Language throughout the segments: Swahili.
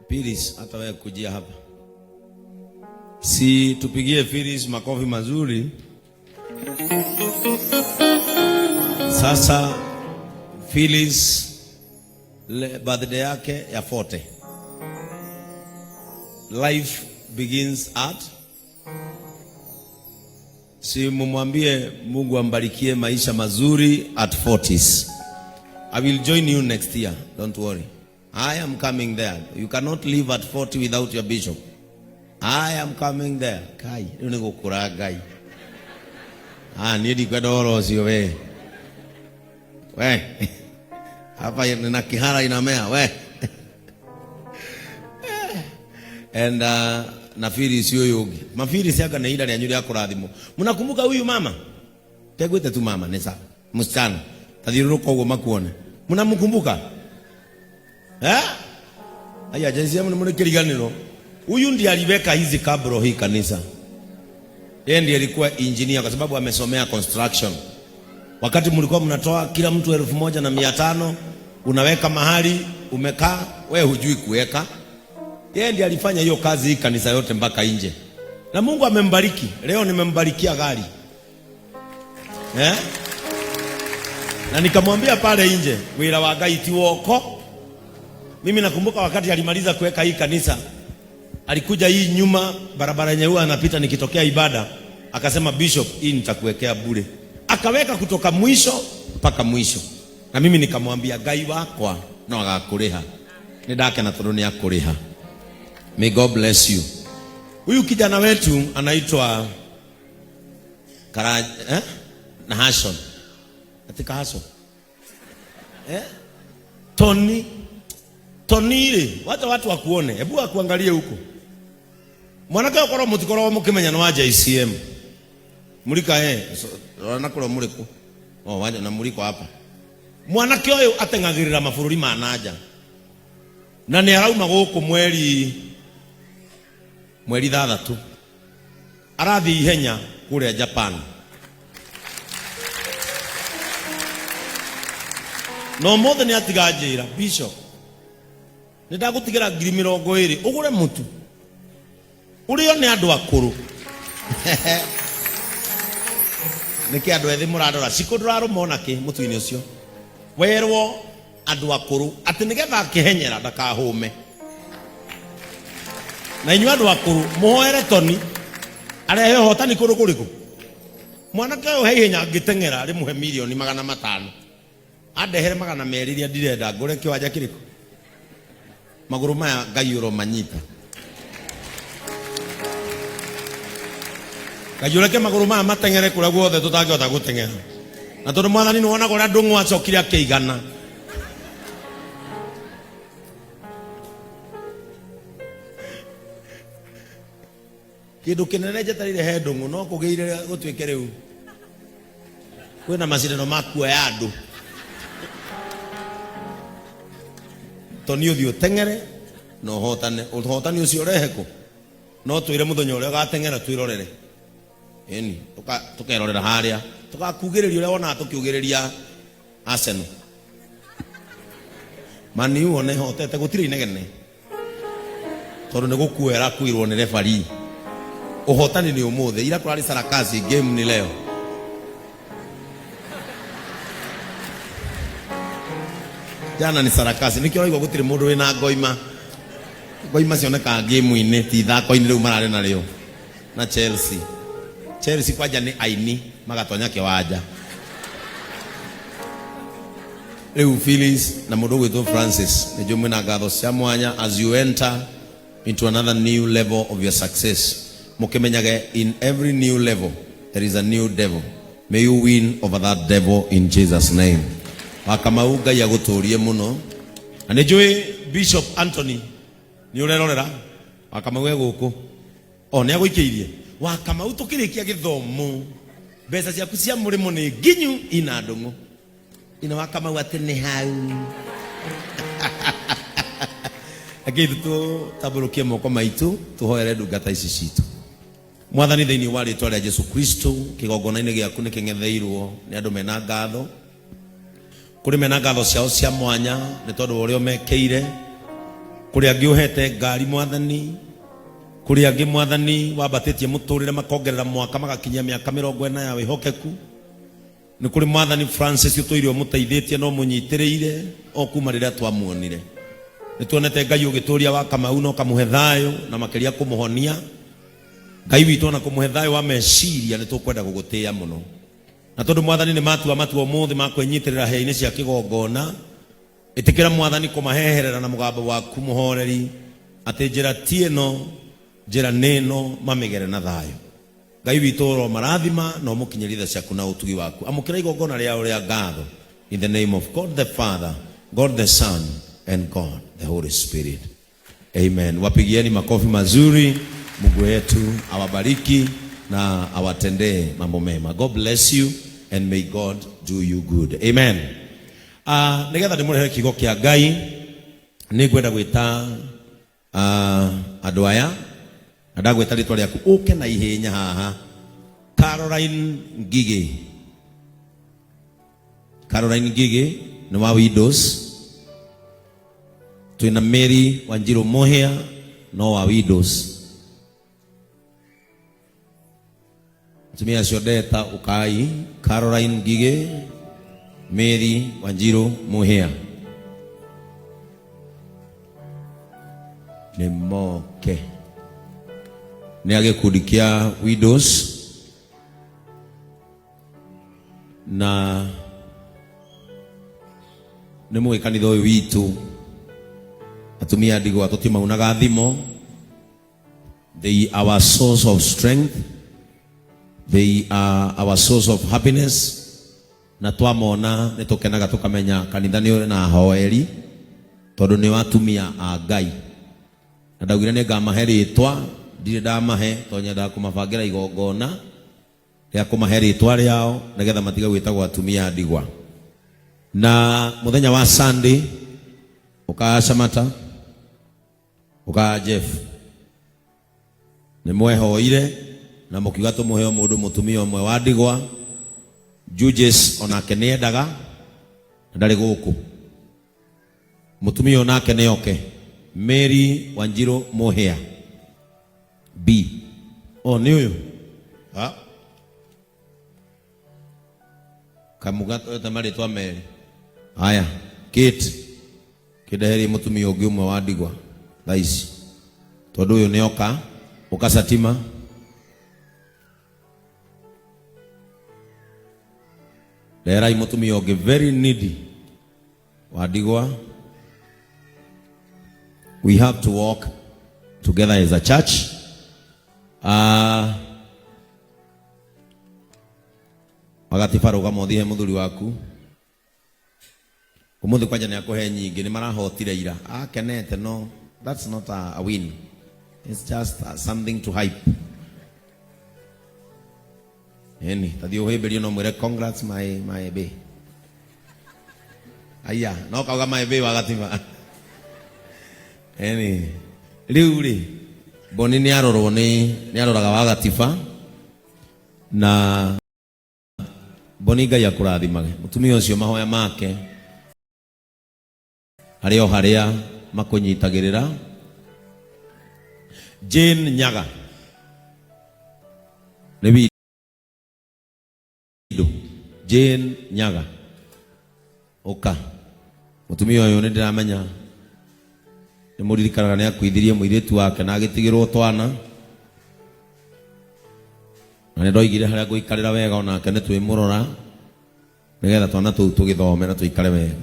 Phyllis, hata wewe kujia hapa. Si tupigie Phyllis makofi mazuri. Sasa Phyllis birthday yake ya 40. Life begins at. Si mumwambie Mungu ambarikie maisha mazuri at 40s. I will join you next year, don't worry. I am coming there. You cannot live at 40 without your bishop. I am coming there. Kai, ni gukura gai. Ni kwenda orocio we. We. Hapa nina kihara inamea we. And nafiri sio yogi. Mafiri siaga na ida ni anyuri yako radhimu. Mnakumbuka huyu mama? Tegwete tu mama nesa. Msichana. Tadhiruko ugo makuone. Mnamkumbuka? Aya jenzi mwana kiriganiro. Huyu ndiye aliweka hizi kabro hii kanisa. Yeye ndiye alikuwa engineer kwa sababu amesomea construction. Wakati mlikuwa mnatoa kila mtu 1500 unaweka mahali umekaa wewe hujui kuweka. Yeye ndiye alifanya hiyo kazi hii kanisa yote mpaka nje. Na Mungu amembariki. Leo nimembarikia gari. Na nikamwambia pale nje, wira wa Ngai ti woko. Mimi nakumbuka wakati alimaliza kuweka hii kanisa, alikuja hii nyuma barabara yenyewe anapita nikitokea ibada, akasema Bishop, hii nitakuwekea bure. Akaweka kutoka mwisho mpaka mwisho. Na mimi nikamwambia Ngai wakwa no agakureha. Nidake na tondũ ya kureha. May God bless you. Huyu kijana wetu anaitwa Nahashon. Atika Haso. Tony ile, watu wakuone. Hebu wakuangalie huko. Mwanake ukoro mutikoro mukimenya no waje ICM. Mulika nakoro muliko. Waje na muliko hapa. Mwanake oyo atengagirira mafururi manaja. Na ni arauma guku mweri 3 arathi ihenya kule Japan. No more than yatigajira Bishop. Nidagutigira 20,000 ugure mutu. Uriyo ni andu akuru. Niki andu ethi muradora sikuduraro mona ki mutu-ini ucio. Werwo andu akuru ati nigetha kihenyera ndakahume. Na inyu andu akuru muhoere Tony arehe hotani kuru kuriku. Mwanake uyo heihenya ngitengera ari muhe milioni 500. Adehere 200 iria ndirenda ngure kiwanja kiriku. Maguru maya Ngai manyita. Ngai ke maguru maya matengere kura guothe tutangihota gutengera. Na tondu mwathani ni wona gora ndungu acokire akeigana. Kindu kinene jetarire he ndungu no kugeire gutwike riu. Kwina macindano makuoya andu. Tony uthio tengere no hotane ucio reheko no twire muthenya uria gatengera twirorere tukerorera haria tukakugiriria uria wona tukiugiriria Arsenal mani wone hotete gutire inegene tondu ne gukuera kuirwo ni referee uhotani ni umuthe ira kurari sarakazi game ni leo. Jana ni sarakasi nikio igwa gutire mundu wina ngoima cioneka game ine ti thako ine riu marare na rio na Chelsea kwaja ni aini magatonya kiwanja riu Phyllis na mundu gwitwo Francis ni jumwe na ngatho cia mwanya as you enter into another new level of your success. Mukimenyage in every new level there is a new devil. May you win over that devil in Jesus name. Wakamau Ngai aguturie muno. Ane joy Bishop Anthony ni urerorera wakamau guku ne aguikiirie wakamau tukirikia githomo mbeca ciaku cia murimo ni nginyu ina ndungu ina wakamau ati ni hau akitu taburukie moko maitu tuhoere ndungata ici citu. Mwathani thiini wa ritwa ria Jesu Kristo kigongona-ini giaku ni kingetheirwo ni andu mena ngatho kuri mena ngatho ciao cia mwanya ni tondu uria mekeire kuri angi uhete ngari mwathani, kuri angi mwathani wambatitie muturire makongerera mwaka magakinyia miaka 40 ya wihokeku. Ni kuri mwathani Francis utuire muteithitie no munyitiriire o kuma riria twamuonire. Ni tuonete Ngai ugituria wa Kamau no kamuhe thayo na makiria kumuhonia. Ngai witu na kumuhe thayo wa meciria ni tukwenda gugutia muno. Na tondu mwathani ni matua muthi makwenyitirira heini cia kigongona, itikira mwathani kumaheherera na mugamba waku muhoreri ati njira tieno njira neno mamigere na thayo. Ngai witu ro marathima no mukinyiritha ciaku na utugi waku. Amukira igongona riao ria ngatho in the name of God the Father, God the Son and God the Holy Spirit. Amen. Wapigieni makofi mazuri. Mungu wetu awabariki na awatendee mambo mema. God bless you and may God do you good. Amen. Nigetha ndimurehere kigo kia Ngai nigwenda gwita andu aya ndagweta ritwa riaku uke na ihenya haha. Caroline Ngige. Caroline Ngige ni wa Widows. Twina Mary Wanjiru Mohia no wa Widows. Tumia Shodeta ukai Caroline Ngige, Mary Wanjiru Mohia. Nemoke ni agikundi kia Widows na ni muikanitho witu atumia ndigwa tutimaunaga thimo. They are our source of strength. They are our source of happiness. Na twamona nitukenaga tukamenya kanitha ni na hoeri tondu ni watumia a Ngai. Na ndaugira ni ngamahe ritwa ndire ndamahe tonya nda kumabangira igongona ria kumahe ritwa riao nigetha matiga gwitagwo atumia ndigwa. Na muthenya wa Sunday ukacamata uka Jeff ni mwehoire na mukiuga tumuheo mundu mutumia umwe wa ndigwa. Judges onake ni endaga ndari guku mutumia onake ni oke. Mary Wanjiru Mohia B. Ni uyu kamuga tamari twa Mary. Haya Kate kidaheri mutumia ungi umwe wa ndigwa thaici tondu uyu ni oka ukasatima. Derai mutumia ungi very needy wa ndigwa. We have to walk together as a church. Magati faruga mothie muthuri waku umuthi kwanja ni akuhe nyingi ni marahotire ira akenete. No, that's not a win. It's just something to hype. Tadio heberio no mwere congrats my baby. Aya no kauga my baby wagatima. Riu boni ni arorwo ni aroraga wagatifa na boni Ngai akurathimage. Mutumia ucio mahoya make ario haria makunyitagirira. Jane Nyaga ni wido. Jane Nyaga oka mutumia uyu ni ndiramenya ni muririkanaga ni akuithirie muiritu wake na agitigirwo twana na ni ndoigire haria guikarira wega onake ni twimurora nigetha twana tuu tugithome na tuikare wega.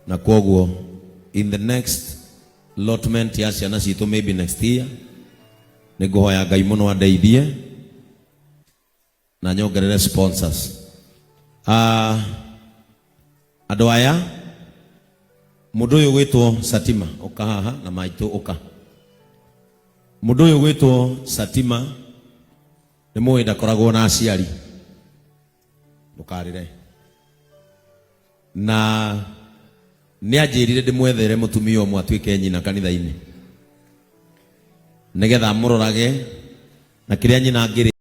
Na koguo in the next allotment ya ciana citu maybe next year ni nguhoya Ngai muno andeithie na nyongerere sponsors. Andu aya mundu uyu gwitwo Satima uka haha na maitu uka. Mundu uyu gwitwo Satima ni muwenda koragwo na aciari ukarire na ni anjirire ndimwethere mutumia umwe atuike nyina kanitha-ini nigetha murorage na kiria nyina ngiri